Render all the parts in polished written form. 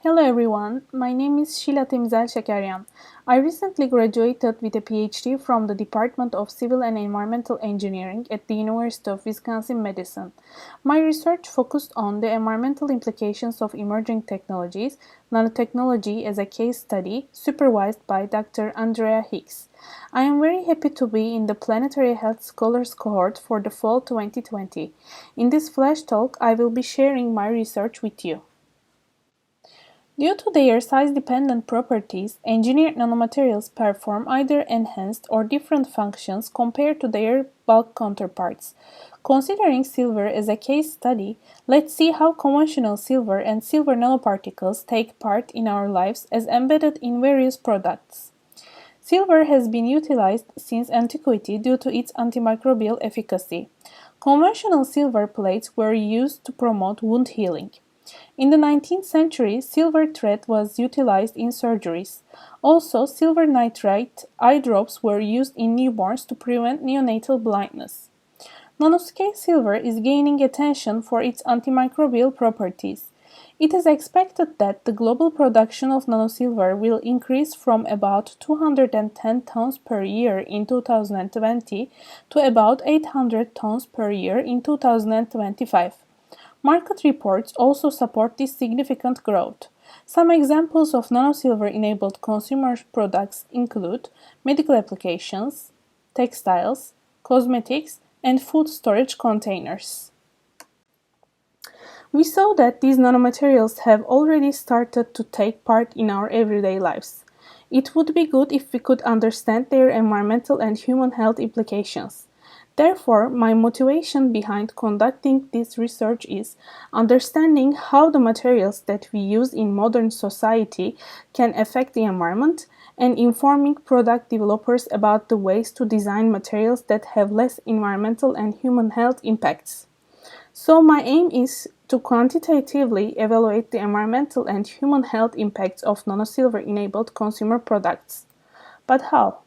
Hello everyone, my name is Temizel Sekeryan. I recently graduated with a PhD from the Department of Civil and Environmental Engineering at the University of Wisconsin-Madison. My research focused on the environmental implications of emerging technologies, nanotechnology as a case study, supervised by Dr. Andrea Hicks. I am very happy to be in the Planetary Health Scholars Cohort for the fall 2020. In this flash talk, I will be sharing my research with you. Due to their size-dependent properties, engineered nanomaterials perform either enhanced or different functions compared to their bulk counterparts. Considering silver as a case study, let's see how conventional silver and silver nanoparticles take part in our lives as embedded in various products. Silver has been utilized since antiquity due to its antimicrobial efficacy. Conventional silver plates were used to promote wound healing. In the 19th century, silver thread was utilized in surgeries. Also, silver nitrate eye drops were used in newborns to prevent neonatal blindness. Nanoscale silver is gaining attention for its antimicrobial properties. It is expected that the global production of nanosilver will increase from about 210 tons per year in 2020 to about 800 tons per year in 2025. Market reports also support this significant growth. Some examples of nanosilver-enabled consumer products include medical applications, textiles, cosmetics, and food storage containers. We saw that these nanomaterials have already started to take part in our everyday lives. It would be good if we could understand their environmental and human health implications. Therefore, my motivation behind conducting this research is understanding how the materials that we use in modern society can affect the environment and informing product developers about the ways to design materials that have less environmental and human health impacts. So my aim is to quantitatively evaluate the environmental and human health impacts of nanosilver-enabled consumer products. But how?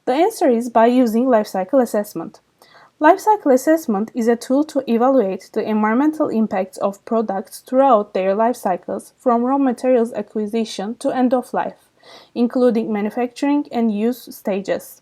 The answer is by using lifecycle assessment. Lifecycle assessment is a tool to evaluate the environmental impacts of products throughout their life cycles from raw materials acquisition to end of life, including manufacturing and use stages.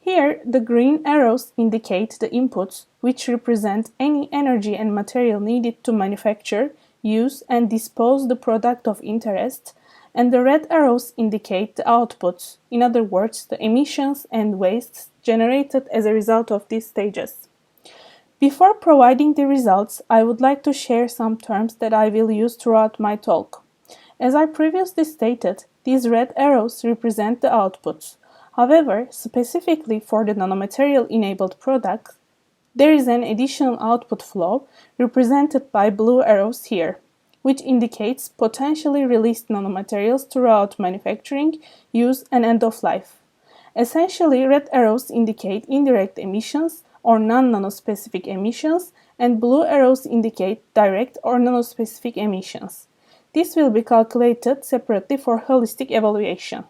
Here, the green arrows indicate the inputs, which represent any energy and material needed to manufacture, use, and dispose the product of interest, and the red arrows indicate the outputs, in other words, the emissions and wastes generated as a result of these stages. Before providing the results, I would like to share some terms that I will use throughout my talk. As I previously stated, these red arrows represent the outputs. However, specifically for the nanomaterial-enabled products, there is an additional output flow represented by blue arrows here, which indicates potentially released nanomaterials throughout manufacturing, use, and end of life. Essentially, red arrows indicate indirect emissions or non-nanospecific emissions, and blue arrows indicate direct or nanospecific emissions. This will be calculated separately for holistic evaluation.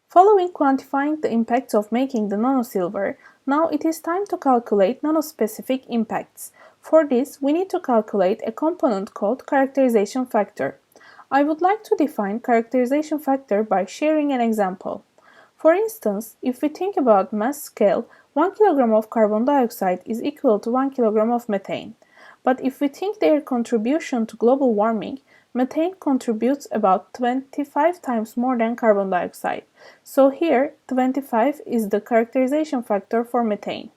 Following quantifying the impacts of making the nanosilver, now it is time to calculate nanospecific impacts. For this, we need to calculate a component called characterization factor. I would like to define characterization factor by sharing an example. For instance, if we think about mass scale, 1 kg of carbon dioxide is equal to 1 kg of methane. But if we think their contribution to global warming, methane contributes about 25 times more than carbon dioxide. So here, 25 is the characterization factor for methane.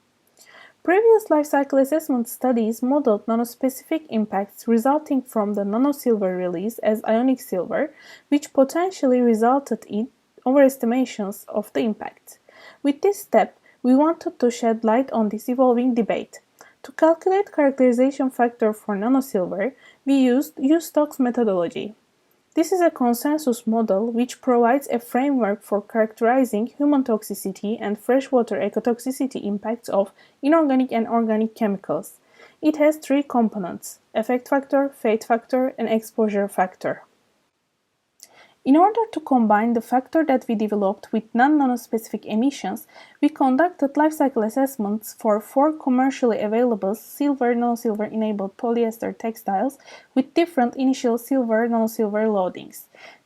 Previous life cycle assessment studies modeled nanospecific impacts resulting from the nanosilver release as ionic silver, which potentially resulted in overestimations of the impact. With this step, we wanted to shed light on this evolving debate. To calculate characterization factor for nanosilver, we used U-Stokes methodology. This is a consensus model which provides a framework for characterizing human toxicity and freshwater ecotoxicity impacts of inorganic and organic chemicals. It has three components: effect factor, fate factor, and exposure factor. In order to combine the factor that we developed with non-nanospecific emissions, we conducted lifecycle assessments for 4 commercially available silver nanosilver enabled polyester textiles with different initial silver nanosilver loadings.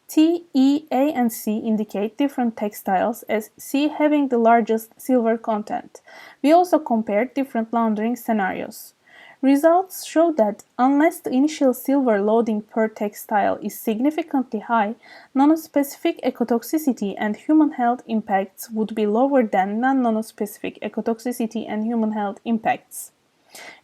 T, E, A, and C indicate different textiles, as C having the largest silver content. We also compared different laundering scenarios. Results show that unless the initial silver loading per textile is significantly high, nanospecific ecotoxicity and human health impacts would be lower than non-nanospecific ecotoxicity and human health impacts.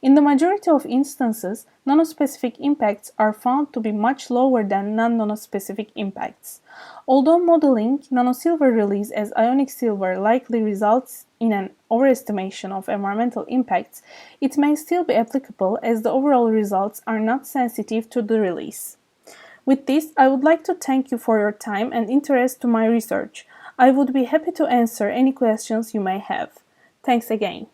In the majority of instances, nanospecific impacts are found to be much lower than non-nanospecific impacts. Although modeling nanosilver release as ionic silver likely results in an overestimation of environmental impacts, it may still be applicable as the overall results are not sensitive to the release. With this, I would like to thank you for your time and interest to my research. I would be happy to answer any questions you may have. Thanks again.